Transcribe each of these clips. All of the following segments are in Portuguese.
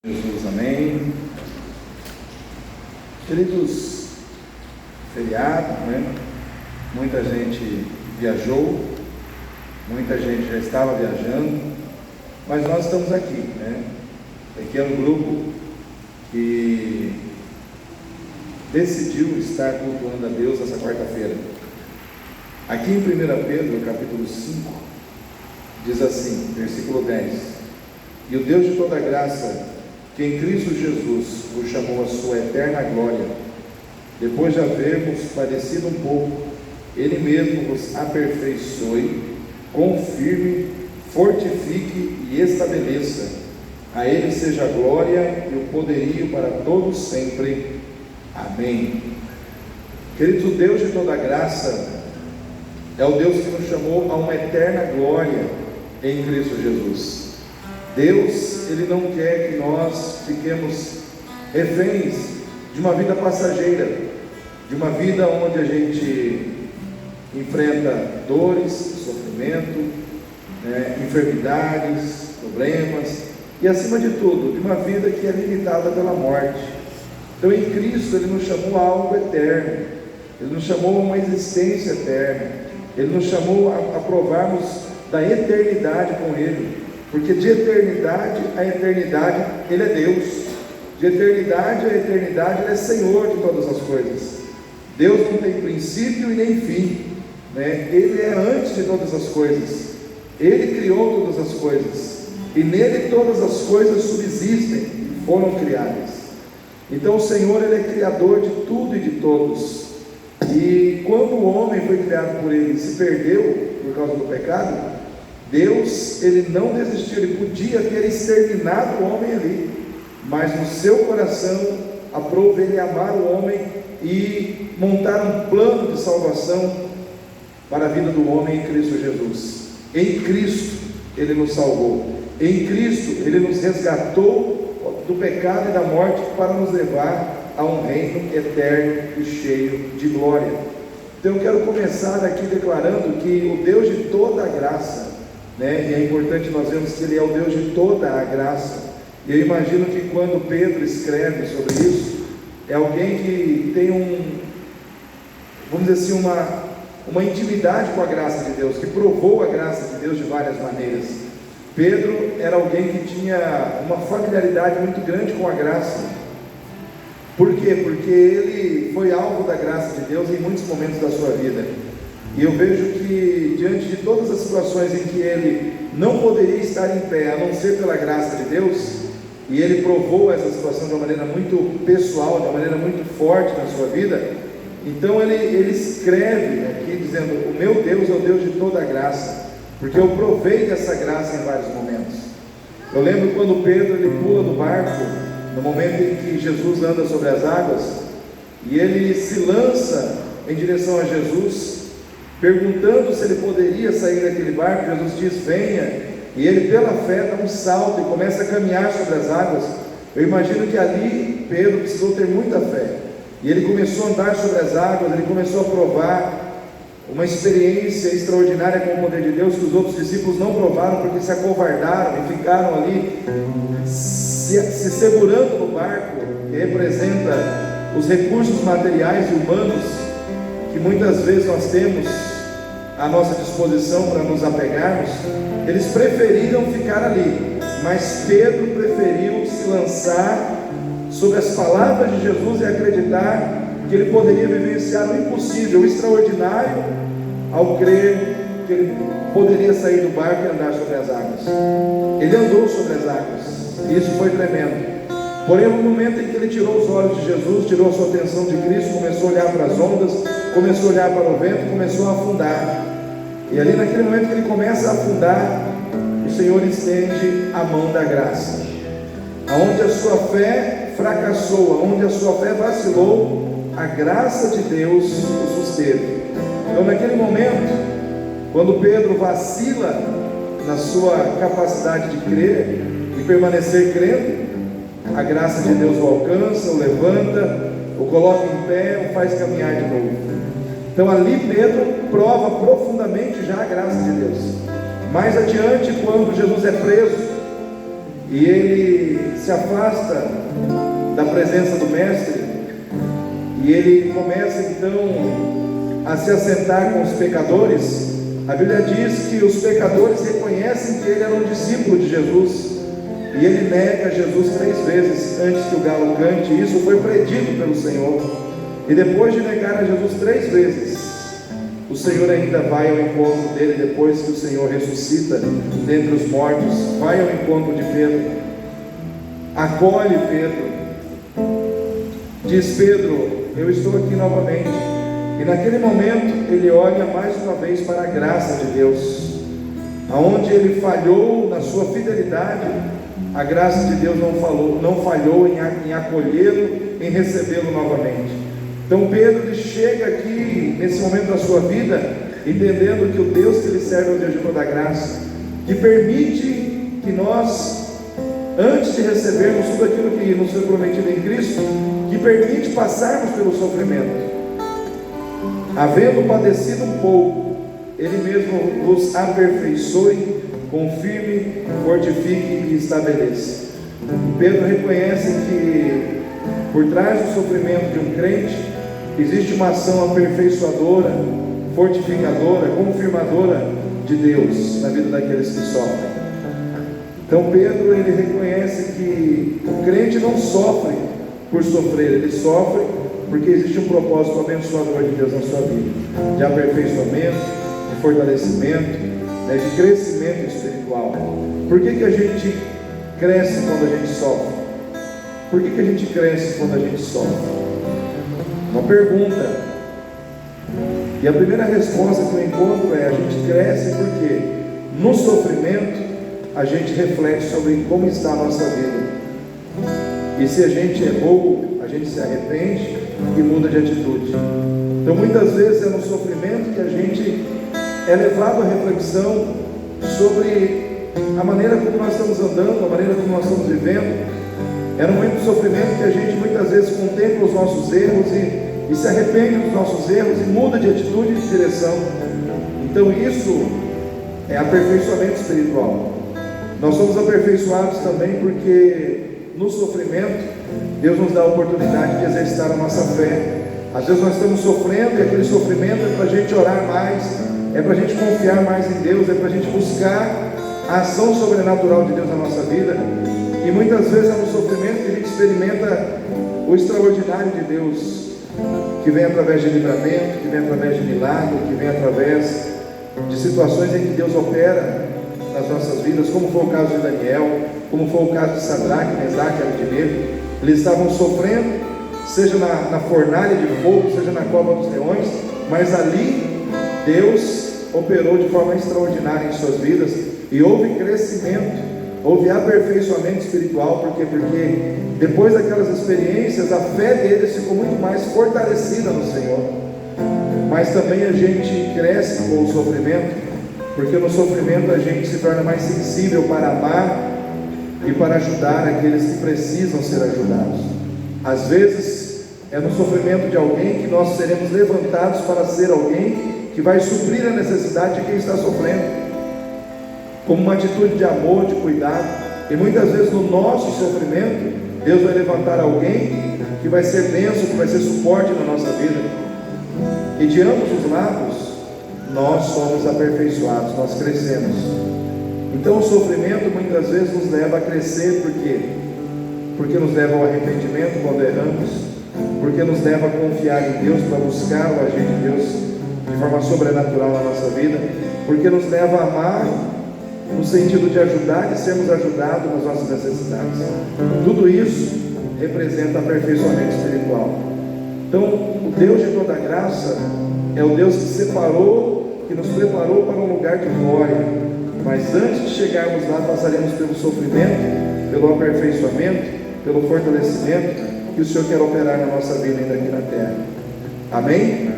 Jesus, amém. Queridos, feriado, né? Muita gente viajou, muita gente já estava viajando, mas nós estamos aqui, né? Aqui é um grupo que decidiu estar cultuando a Deus essa quarta-feira. Aqui em 1 Pedro, capítulo 5, diz assim, versículo 10: E o Deus de toda graça, que em Cristo Jesus vos chamou a sua eterna glória, depois de havermos padecido um pouco, Ele mesmo vos aperfeiçoe, confirme, fortifique e estabeleça. A Ele seja a glória e o poderio para todos sempre. Amém. Queridos, o Deus de toda graça é o Deus que nos chamou a uma eterna glória em Cristo Jesus. Deus, Ele não quer que nós fiquemos reféns de uma vida passageira, de uma vida onde a gente enfrenta dores, sofrimento, enfermidades, problemas, e acima de tudo, de uma vida que é limitada pela morte. Então, em Cristo, Ele nos chamou a algo eterno, Ele nos chamou a uma existência eterna, Ele nos chamou a provarmos da eternidade com Ele. Porque de eternidade a eternidade Ele é Deus, de eternidade a eternidade Ele é Senhor de todas as coisas. Deus não tem princípio e nem fim, né? Ele é antes de todas as coisas, Ele criou todas as coisas, e nele todas as coisas subsistem e foram criadas. Então o Senhor, Ele é Criador de tudo e de todos, e quando o homem foi criado por Ele e se perdeu por causa do pecado, Deus, Ele não desistiu. Ele podia ter exterminado o homem ali, mas no seu coração aprove Ele amar o homem e montar um plano de salvação para a vida do homem em Cristo Jesus. Em Cristo Ele nos salvou, em Cristo Ele nos resgatou do pecado e da morte para nos levar a um reino eterno e cheio de glória. Então eu quero começar aqui declarando que o Deus de toda a graça, e é importante nós vermos que Ele é o Deus de toda a graça. E eu imagino que quando Pedro escreve sobre isso, é alguém que tem vamos dizer assim, uma intimidade com a graça de Deus, que provou a graça de Deus de várias maneiras. Pedro era alguém que tinha uma familiaridade muito grande com a graça. Por quê? Porque ele foi alvo da graça de Deus em muitos momentos da sua vida. E eu vejo que, diante de todas as situações em que ele não poderia estar em pé, a não ser pela graça de Deus, e ele provou essa situação de uma maneira muito pessoal, de uma maneira muito forte na sua vida, então ele escreve aqui dizendo: o meu Deus é o Deus de toda a graça, porque eu provei dessa graça em vários momentos. Eu lembro quando Pedro ele pula do barco, no momento em que Jesus anda sobre as águas, e ele se lança em direção a Jesus, perguntando se ele poderia sair daquele barco. Jesus diz: venha, e ele pela fé dá um salto e começa a caminhar sobre as águas. Eu imagino que ali Pedro precisou ter muita fé, e ele começou a andar sobre as águas, ele começou a provar uma experiência extraordinária com o poder de Deus, que os outros discípulos não provaram, porque se acovardaram e ficaram ali se segurando no barco, que representa os recursos materiais e humanos que muitas vezes nós temos à nossa disposição para nos apegarmos. Eles preferiram ficar ali, mas Pedro preferiu se lançar sobre as palavras de Jesus e acreditar que ele poderia vivenciar o impossível, o extraordinário, ao crer que ele poderia sair do barco e andar sobre as águas. Ele andou sobre as águas, e isso foi tremendo. Porém, no momento em que ele tirou os olhos de Jesus, tirou a sua atenção de Cristo, começou a olhar para as ondas, começou a olhar para o vento, começou a afundar. E ali naquele momento que ele começa a afundar, o Senhor estende a mão da graça. Aonde a sua fé fracassou, aonde a sua fé vacilou, a graça de Deus o susteve. Então naquele momento, quando Pedro vacila na sua capacidade de crer e permanecer crendo, a graça de Deus o alcança, o levanta, o coloca em pé, o faz caminhar de novo. Então ali Pedro prova profundamente já a graça de Deus. Mais adiante, quando Jesus é preso, e ele se afasta da presença do mestre, e ele começa então a se assentar com os pecadores. A Bíblia diz que os pecadores reconhecem que ele era um discípulo de Jesus, e ele nega Jesus 3 vezes antes que o galo cante. Isso foi predito pelo Senhor. E depois de negar a Jesus 3 vezes, o Senhor ainda vai ao encontro dele. Depois que o Senhor ressuscita dentre os mortos, vai ao encontro de Pedro, acolhe Pedro, diz: Pedro, eu estou aqui novamente. E naquele momento ele olha mais uma vez para a graça de Deus. Aonde ele falhou na sua fidelidade, a graça de Deus não falhou em acolhê-lo, em recebê-lo novamente. Então Pedro, ele chega aqui nesse momento da sua vida, entendendo que o Deus que ele serve é o Deus de toda graça, que permite que nós, antes de recebermos tudo aquilo que nos foi prometido em Cristo, que permite passarmos pelo sofrimento. Havendo padecido um pouco, ele mesmo nos aperfeiçoe, confirme, fortifique e estabeleça. E Pedro reconhece que por trás do sofrimento de um crente existe uma ação aperfeiçoadora, fortificadora, confirmadora de Deus na vida daqueles que sofrem. Então Pedro, ele reconhece que o crente não sofre por sofrer, ele sofre porque existe um propósito abençoador de Deus na sua vida, de aperfeiçoamento, de fortalecimento, de crescimento espiritual. Por que a gente cresce quando a gente sofre? Por que a gente cresce quando a gente sofre? Uma pergunta. E a primeira resposta que eu encontro é: a gente cresce porque no sofrimento a gente reflete sobre como está a nossa vida. E se a gente errou, a gente se arrepende e muda de atitude. Então muitas vezes é no sofrimento que a gente é levado à reflexão sobre a maneira como nós estamos andando, a maneira como nós estamos vivendo. É no momento do sofrimento que a gente muitas vezes contempla os nossos erros e se arrepende dos nossos erros e muda de atitude e de direção. Então isso é aperfeiçoamento espiritual. Nós somos aperfeiçoados também porque no sofrimento Deus nos dá a oportunidade de exercitar a nossa fé. Às vezes nós estamos sofrendo e aquele sofrimento é para a gente orar mais, é para a gente confiar mais em Deus, é para a gente buscar a ação sobrenatural de Deus na nossa vida. E muitas vezes é no sofrimento que a gente experimenta o extraordinário de Deus, que vem através de livramento, que vem através de milagre, que vem através de situações em que Deus opera nas nossas vidas, como foi o caso de Daniel, como foi o caso de Sadraque, Mesaque e Abednego. Eles estavam sofrendo, seja na fornalha de fogo, seja na cova dos leões, mas ali Deus operou de forma extraordinária em suas vidas, e houve crescimento, houve aperfeiçoamento espiritual. Por quê? Porque depois daquelas experiências, a fé deles ficou muito mais fortalecida no Senhor. Mas também a gente cresce com o sofrimento, porque no sofrimento a gente se torna mais sensível para amar e para ajudar aqueles que precisam ser ajudados. Às vezes é no sofrimento de alguém que nós seremos levantados para ser alguém que vai suprir a necessidade de quem está sofrendo, como uma atitude de amor, de cuidado. E muitas vezes no nosso sofrimento Deus vai levantar alguém que vai ser bênção, que vai ser suporte na nossa vida. E de ambos os lados nós somos aperfeiçoados, nós crescemos. Então o sofrimento muitas vezes nos leva a crescer. Por quê? Porque nos leva ao arrependimento quando erramos, porque nos leva a confiar em Deus, para buscar o agir de Deus de forma sobrenatural na nossa vida, porque nos leva a amar no sentido de ajudar e sermos ajudados nas nossas necessidades. Tudo isso representa aperfeiçoamento espiritual. Então o Deus de toda graça é o Deus que separou, que nos preparou para um lugar de glória. Mas antes de chegarmos lá, passaremos pelo sofrimento, pelo aperfeiçoamento, pelo fortalecimento que o Senhor quer operar na nossa vida ainda aqui na terra. Amém?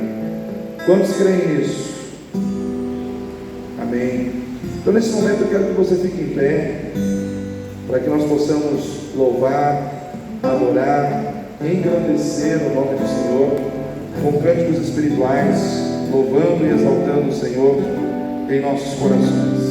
Quantos creem nisso? Amém. Então nesse momento eu quero que você fique em pé, para que nós possamos louvar, adorar, engrandecer o nome do Senhor, com cânticos espirituais, louvando e exaltando o Senhor em nossos corações.